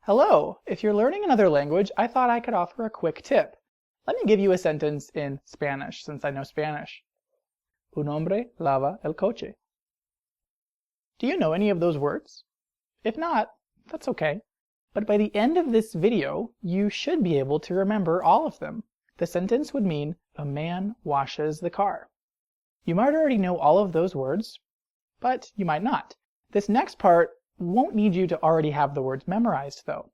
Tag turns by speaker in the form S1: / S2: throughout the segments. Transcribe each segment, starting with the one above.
S1: Hello! If you're learning another language, I thought I could offer a quick tip. Let me give you a sentence in Spanish, since I know Spanish. Un hombre lava el coche. Do you know any of those words? If not, that's okay. But by the end of this video, you should be able to remember all of them. The sentence would mean, a man washes the car. You might already know all of those words, but you might not. This next part won't need you to already have the words memorized, though.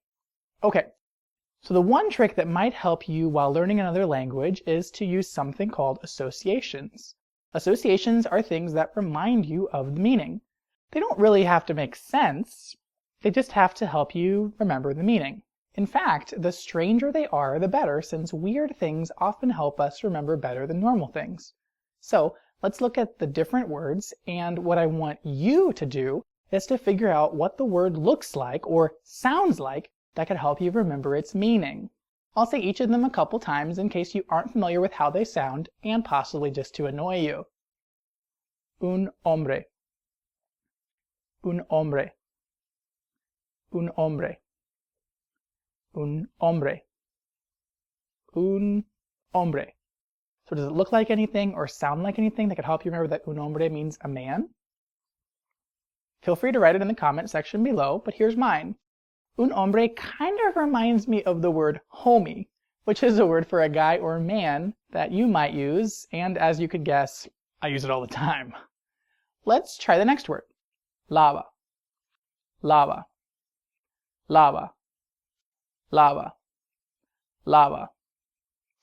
S1: Okay, so the one trick that might help you while learning another language is to use something called associations. Associations are things that remind you of the meaning. They don't really have to make sense, they just have to help you remember the meaning. In fact, the stranger they are, the better, since weird things often help us remember better than normal things. So let's look at the different words, and what I want you to do is to figure out what the word looks like or sounds like that could help you remember its meaning. I'll say each of them a couple times in case you aren't familiar with how they sound and possibly just to annoy you. Un hombre. Un hombre. Un hombre. Un hombre. Un hombre. So does it look like anything or sound like anything that could help you remember that un hombre means a man? Feel free to write it in the comment section below, but here's mine. Un hombre kind of reminds me of the word homie, which is a word for a guy or man that you might use, and as you could guess, I use it all the time. Let's try the next word. Lava. Lava. Lava. Lava. Lava.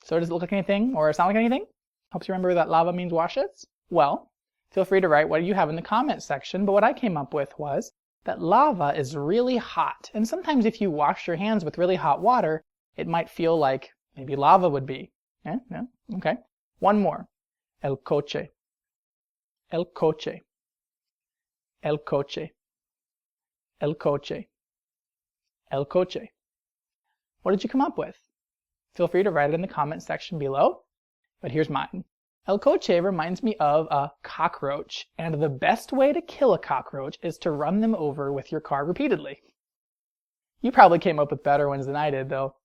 S1: So does it look like anything or sound like anything? Helps you remember that lava means washes? Well, feel free to write what you have in the comment section, but what I came up with was that lava is really hot, and sometimes if you wash your hands with really hot water, it might feel like maybe lava would be. No? Okay. One more. El coche. El coche. El coche. El coche. El coche. What did you come up with? Feel free to write it in the comment section below, but here's mine. El coche reminds me of a cockroach, and the best way to kill a cockroach is to run them over with your car repeatedly. You probably came up with better ones than I did, though.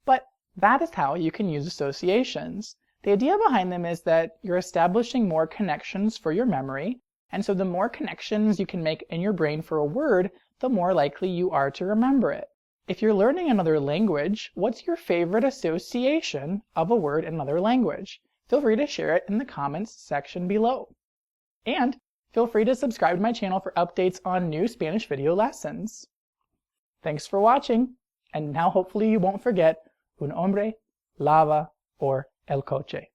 S1: But that is how you can use associations. The idea behind them is that you're establishing more connections for your memory, and so the more connections you can make in your brain for a word, the more likely you are to remember it. If you're learning another language, what's your favorite association of a word in another language? Feel free to share it in the comments section below. And feel free to subscribe to my channel for updates on new Spanish video lessons. Thanks for watching, and now hopefully you won't forget un hombre lava or el coche.